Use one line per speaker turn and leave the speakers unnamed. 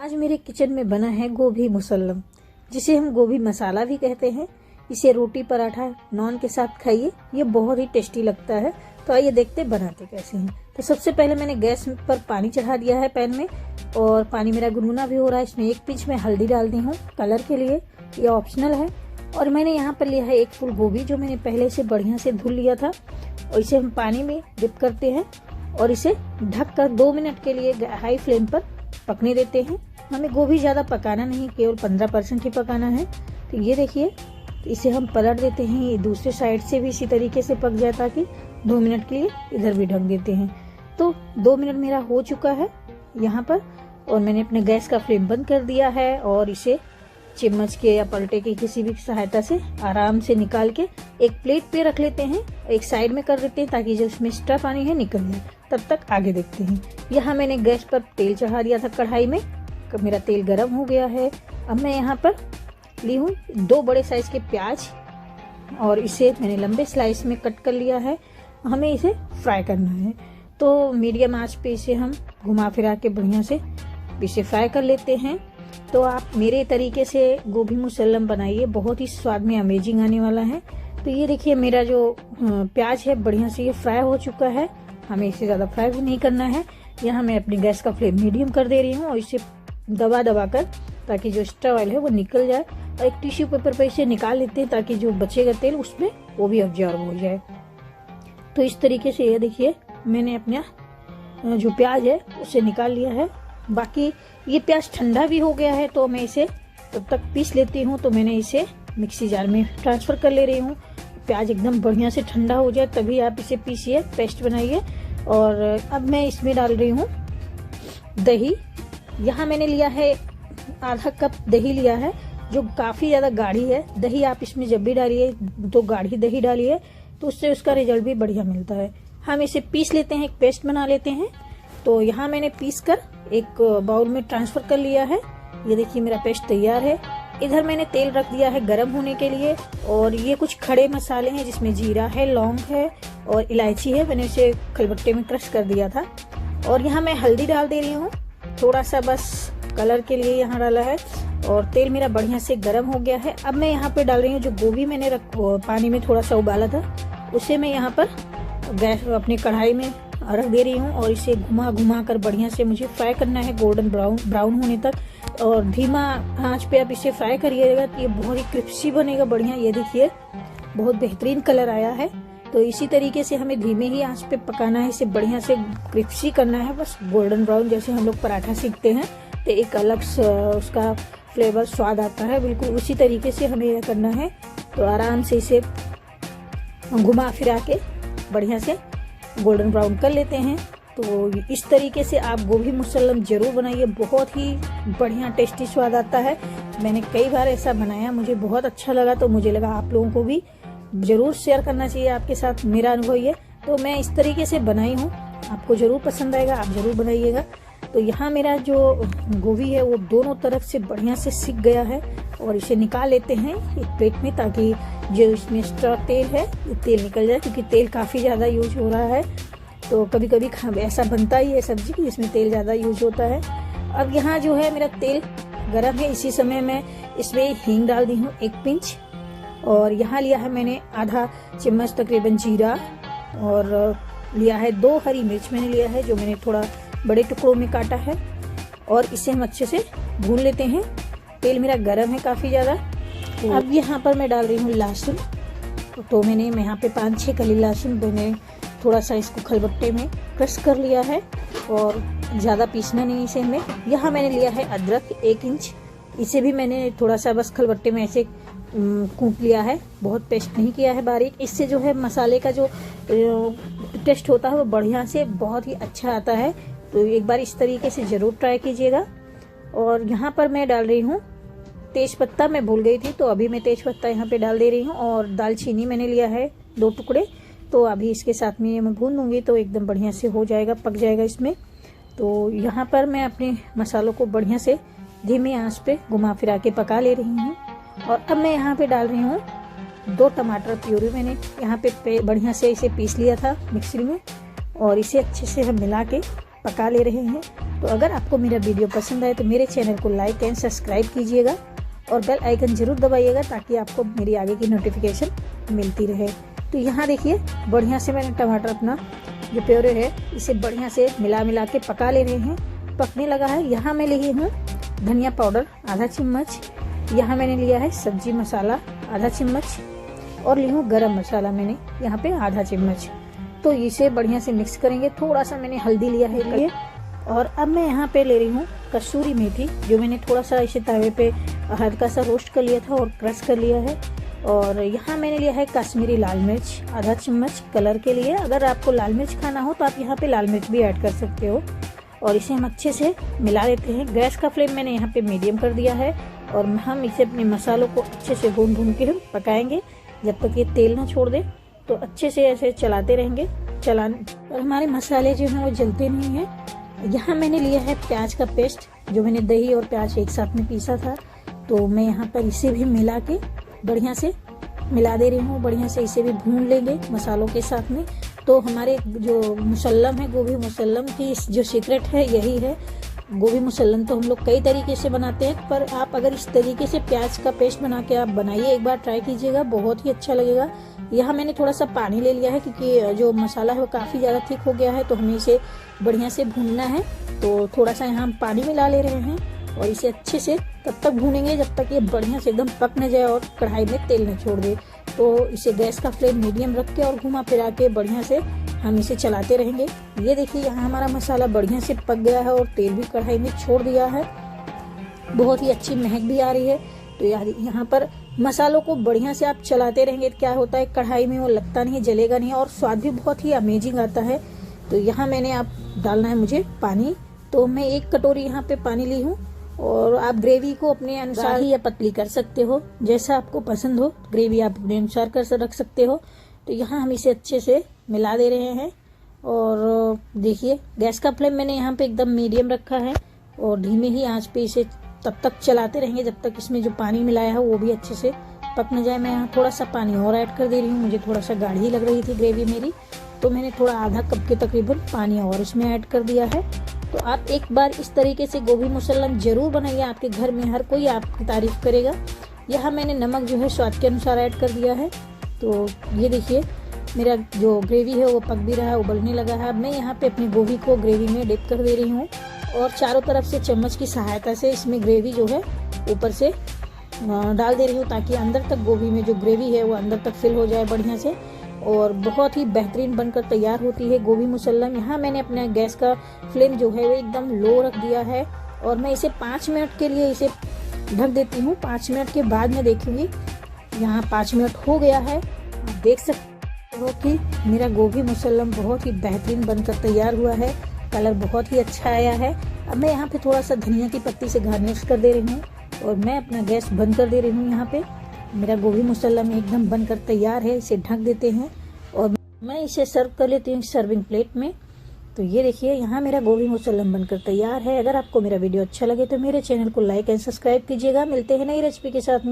आज मेरे किचन में बना है गोभी मुसल्लम, जिसे हम गोभी मसाला भी कहते हैं। इसे रोटी पराठा नान के साथ खाइए, ये बहुत ही टेस्टी लगता है। तो आइए देखते हैं बनाते कैसे हैं। तो सबसे पहले मैंने गैस पर पानी चढ़ा दिया है पैन में, और पानी मेरा गुनगुना भी हो रहा है। इसमें एक पिंच में हल्दी डाल दी हूँ कलर के लिए, ये ऑप्शनल है। और मैंने यहाँ पर लिया है एक फूल गोभी, जो मैंने पहले से बढ़िया से धुल लिया था, और इसे हम पानी में डिप करते हैं और इसे ढककर 2 मिनट के लिए हाई फ्लेम पर पकने देते हैं। हमें गोभी ज़्यादा पकाना नहीं, केवल 15% ही पकाना है। तो ये देखिए, इसे हम पलट देते हैं, ये दूसरे साइड से भी इसी तरीके से पक जाए, ताकि 2 मिनट के लिए इधर भी ढक देते हैं। तो 2 मिनट मेरा हो चुका है यहाँ पर, और मैंने अपने गैस का फ्लेम बंद कर दिया है, और इसे चम्मच के या पलटे की किसी भी सहायता से आराम से निकाल के एक प्लेट पे रख लेते हैं, एक साइड में कर देते हैं, ताकि जो इसमें एक्स्ट्रा पानी है निकल जाए। तब तक आगे देखते हैं। यहाँ मैंने गैस पर तेल चढ़ा दिया था कढ़ाई में, मेरा तेल गर्म हो गया है। अब मैं यहाँ पर ली हूँ 2 बड़े साइज के प्याज, और इसे मैंने लंबे स्लाइस में कट कर लिया है। हमें इसे फ्राई करना है, तो मीडियम आंच पे इसे हम घुमा फिरा के बढ़िया से इसे फ्राई कर लेते हैं। तो आप मेरे तरीके से गोभी मुसल्लम बनाइए, बहुत ही स्वाद में अमेजिंग आने वाला है। तो ये देखिए, मेरा जो प्याज है बढ़िया से ये फ्राई हो चुका है। हमें इसे ज़्यादा फ्राई भी नहीं करना है। यहाँ मैं अपनी गैस का फ्लेम मीडियम कर दे रही हूँ, और इसे दबा दबा कर, ताकि जो एक्स्ट्रा ऑयल है वो निकल जाए। और एक टिश्यू पेपर पर इसे निकाल लेते हैं, ताकि जो बचेगा तेल उसमें वो भी अब्जॉर्ब हो जाए। तो इस तरीके से ये देखिए, मैंने अपना जो प्याज है उसे निकाल लिया है। बाकी ये प्याज ठंडा भी हो गया है, तो मैं इसे तब तक पीस लेती हूँ। तो मैंने इसे मिक्सी जार में ट्रांसफ़र कर ले रही हूँ। प्याज एकदम बढ़िया से ठंडा हो जाए तभी आप इसे पीसिए, पेस्ट बनाइए। और अब मैं इसमें डाल रही हूँ दही। यहाँ मैंने लिया है आधा कप दही लिया है, जो काफ़ी ज़्यादा गाढ़ी है। दही आप इसमें जब भी डालिए तो गाढ़ी दही डालिए, तो उससे उसका रिजल्ट भी बढ़िया मिलता है। हम इसे पीस लेते हैं, एक पेस्ट बना लेते हैं। तो यहाँ मैंने पीस कर एक बाउल में ट्रांसफ़र कर लिया है। ये देखिए, मेरा पेस्ट तैयार है। इधर मैंने तेल रख दिया है गरम होने के लिए, और ये कुछ खड़े मसाले हैं, जिसमें जीरा है, लौंग है और इलायची है। मैंने इसे खलबट्टे में क्रश कर दिया था। और यहाँ मैं हल्दी डाल दे रही हूँ, थोड़ा सा बस कलर के लिए यहाँ डाला है। और तेल मेरा बढ़िया से गर्म हो गया है। अब मैं यहाँ पे डाल रही हूँ जो गोभी मैंने पानी में थोड़ा सा उबाला था, उसे मैं यहाँ पर गैस अपनी कढ़ाई में रख दे रही हूँ, और इसे घुमा घुमा कर बढ़िया से मुझे फ्राई करना है, गोल्डन ब्राउन होने तक। और धीमा आंच पे आप इसे फ्राई करिएगा, तो ये बहुत ही क्रिस्पी बनेगा बढ़िया। ये देखिए, बहुत बेहतरीन कलर आया है। तो इसी तरीके से हमें धीमे ही आंच पे पकाना है, इसे बढ़िया से क्रिस्पी करना है, बस गोल्डन ब्राउन, जैसे हम लोग पराठा सीखते हैं तो एक अलग उसका फ्लेवर स्वाद आता है, बिल्कुल उसी तरीके से हमें यह करना है। तो आराम से इसे घुमा फिरा के बढ़िया से गोल्डन ब्राउन कर लेते हैं। तो इस तरीके से आप गोभी मुसल्लम जरूर बनाइए, बहुत ही बढ़िया टेस्टी स्वाद आता है। मैंने कई बार ऐसा बनाया, मुझे बहुत अच्छा लगा, तो मुझे लगा आप लोगों को भी जरूर शेयर करना चाहिए आपके साथ मेरा अनुभव ये। तो मैं इस तरीके से बनाई हूँ, आपको जरूर पसंद आएगा, आप जरूर बनाइएगा। तो यहाँ मेरा जो गोभी है वो दोनों तरफ से बढ़िया से सिक गया है, और इसे निकाल लेते हैं एक प्लेट में, ताकि जो इसमें एक्स्ट्रा तेल है ये तेल निकल जाए, क्योंकि तेल काफ़ी ज़्यादा यूज हो रहा है। तो कभी कभी ऐसा बनता ही है सब्जी की जिसमें तेल ज़्यादा यूज होता है। अब यहाँ जो है मेरा तेल गर्म है, इसी समय मैं इसमें हींग डाल दी हूँ 1 पिंच, और यहाँ लिया है मैंने आधा चम्मच तकरीबन जीरा, और लिया है 2 हरी मिर्च मैंने लिया है, जो मैंने थोड़ा बड़े टुकड़ों में काटा है। और इसे हम अच्छे से भून लेते हैं। तेल मेरा गर्म है काफ़ी ज़्यादा। अब यहाँ पर मैं डाल रही हूँ लहसुन। तो मैंने यहाँ पे 5-6 कली लहसुन, मैंने थोड़ा सा इसको खलबट्टे में क्रश कर लिया है, और ज़्यादा पीसना नहीं इसे हमें। यहाँ मैंने लिया है अदरक 1 इंच, इसे भी मैंने थोड़ा सा बस खलबट्टे में ऐसे कूट लिया है, बहुत पेस्ट नहीं किया है बारीक। इससे जो है मसाले का जो टेस्ट होता है वो बढ़िया से बहुत ही अच्छा आता है। तो एक बार इस तरीके से ज़रूर ट्राई कीजिएगा। और यहाँ पर मैं डाल रही हूँ तेज पत्ता, मैं भूल गई थी, तो अभी मैं तेज पत्ता यहाँ पे डाल दे रही हूँ। और दालचीनी मैंने लिया है 2 टुकड़े, तो अभी इसके साथ में ये मैं भून लूँगी, तो एकदम बढ़िया से हो जाएगा, पक जाएगा इसमें। तो यहाँ पर मैं अपने मसालों को बढ़िया से धीमी आंच पे घुमा फिरा के पका ले रही हूँ। और अब मैं यहाँ पे डाल रही हूँ 2 टमाटर प्यूरी, मैंने यहाँ पे बढ़िया से इसे पीस लिया था मिक्सी में, और इसे अच्छे से हम मिला के पका ले रहे हैं। तो अगर आपको मेरा वीडियो पसंद आए तो मेरे चैनल को लाइक एंड सब्सक्राइब कीजिएगा और बेल आइकन जरूर दबाइएगा ताकि आपको मेरी आगे की नोटिफिकेशन मिलती रहे। तो यहाँ देखिए बढ़िया से मैंने टमाटर अपना जो प्योरे है इसे बढ़िया से मिला के पका ले रहे हैं। पकने लगा है। यहाँ मैं ली हूँ धनिया पाउडर आधा चम्मच, यहाँ मैंने लिया है सब्जी मसाला आधा चम्मच और ली हूँ गरम मसाला मैंने यहाँ पे आधा चम्मच। तो इसे बढ़िया से मिक्स करेंगे। थोड़ा सा मैंने हल्दी लिया है ये, और अब मैं यहाँ पे ले रही हूँ कसूरी मेथी जो मैंने थोड़ा सा इसे तवे पे हल्का सा रोस्ट कर लिया था और क्रश कर लिया है। और यहाँ मैंने लिया है कश्मीरी लाल मिर्च आधा चम्मच कलर के लिए। अगर आपको लाल मिर्च खाना हो तो आप यहाँ पे लाल मिर्च भी ऐड कर सकते हो। और इसे हम अच्छे से मिला लेते हैं। गैस का फ्लेम मैंने यहाँ पे मीडियम कर दिया है और हम इसे अपने मसालों को अच्छे से भून के हम पकाएंगे जब तक ये तेल ना छोड़ दे। तो अच्छे से ऐसे चलाते रहेंगे और हमारे मसाले जो हैं वो जलते नहीं हैं। यहाँ मैंने लिया है प्याज का पेस्ट जो मैंने दही और प्याज एक साथ में पीसा था। तो मैं यहाँ पर इसे भी मिला के बढ़िया से मिला दे रही हूँ। बढ़िया से इसे भी भून लेंगे मसालों के साथ में। तो हमारे जो मुसल्लम है गोभी मुसल्लम की जो सीक्रेट है यही है। गोभी मुसल्लम तो हम लोग कई तरीके से बनाते हैं, पर आप अगर इस तरीके से प्याज का पेस्ट बना के आप बनाइए, एक बार ट्राई कीजिएगा, बहुत ही अच्छा लगेगा। यहाँ मैंने थोड़ा सा पानी ले लिया है क्योंकि जो मसाला है वो काफ़ी ज़्यादा थिक हो गया है, तो हमें इसे बढ़िया से भूनना है। तो थोड़ा सा यहाँ हम पानी मिला ले रहे हैं और इसे अच्छे से तब तक भूनेंगे जब तक ये बढ़िया से एकदम पक न जाए और कढ़ाई में तेल न छोड़ दे। तो इसे गैस का फ्लेम मीडियम रख के और घुमा फिरा के बढ़िया से हम इसे चलाते रहेंगे। ये देखिए यहाँ हमारा मसाला बढ़िया से पक गया है और तेल भी कढ़ाई में छोड़ दिया है। बहुत ही अच्छी महक भी आ रही है। तो यहाँ पर मसालों को बढ़िया से आप चलाते रहेंगे। क्या होता है कढ़ाई में वो लगता नहीं है, जलेगा नहीं और स्वाद भी बहुत ही अमेजिंग आता है। तो यहाँ मैंने आप डालना है मुझे पानी। तो मैं 1 कटोरी यहाँ पे पानी ली हूँ और आप ग्रेवी को अपने अनुसार ही या पतली कर सकते हो, जैसा आपको पसंद हो ग्रेवी आप अपने अनुसार कर रख सकते हो। तो यहाँ हम इसे अच्छे से मिला दे रहे हैं और देखिए गैस का फ्लेम मैंने यहाँ पे एकदम मीडियम रखा है और धीमे ही आंच पे इसे तब तक चलाते रहेंगे जब तक इसमें जो पानी मिलाया है वो भी अच्छे से पक न जाए। मैं यहाँ थोड़ा सा पानी और ऐड कर दे रही हूँ। मुझे थोड़ा सा गाढ़ी लग रही थी ग्रेवी मेरी, तो मैंने थोड़ा आधा कप के तकरीबन पानी और इसमें ऐड कर दिया है। तो आप एक बार इस तरीके से गोभी मुसल्लम जरूर बनाइए, आपके घर में हर कोई आपकी तारीफ करेगा। यहाँ मैंने नमक जो है स्वाद के अनुसार ऐड कर दिया है। तो ये देखिए मेरा जो ग्रेवी है वो पक भी रहा है, उबलने लगा है। अब मैं यहाँ पे अपनी गोभी को ग्रेवी में डिप कर दे रही हूँ और चारों तरफ से चम्मच की सहायता से इसमें ग्रेवी जो है ऊपर से डाल दे रही हूँ ताकि अंदर तक गोभी में जो ग्रेवी है वो अंदर तक फिल हो जाए बढ़िया से। और बहुत ही बेहतरीन बनकर तैयार होती है गोभी मुसल्लम। यहाँ मैंने अपने गैस का फ्लेम जो है वो एकदम लो रख दिया है और मैं इसे 5 मिनट के लिए इसे ढक देती हूँ। 5 मिनट के बाद मैं देखूंगी। यहाँ 5 मिनट हो गया है। आप देख सकते हो कि मेरा गोभी मुसल्लम बहुत ही बेहतरीन बनकर तैयार हुआ है। कलर बहुत ही अच्छा आया है। अब मैं यहाँ पे थोड़ा सा धनिया की पत्ती से गार्निश कर दे रही हूँ और मैं अपना गैस बंद कर दे रही हूँ। यहाँ पे मेरा गोभी मुसल्लम एकदम बनकर तैयार है। इसे ढक देते हैं और मैं इसे सर्व कर लेती हूँ सर्विंग प्लेट में। तो ये देखिए यहाँ मेरा गोभी मुसल्लम बनकर तैयार है। अगर आपको मेरा वीडियो अच्छा लगे तो मेरे चैनल को लाइक एंड सब्सक्राइब कीजिएगा। मिलते हैं नई रेसिपी के साथ में।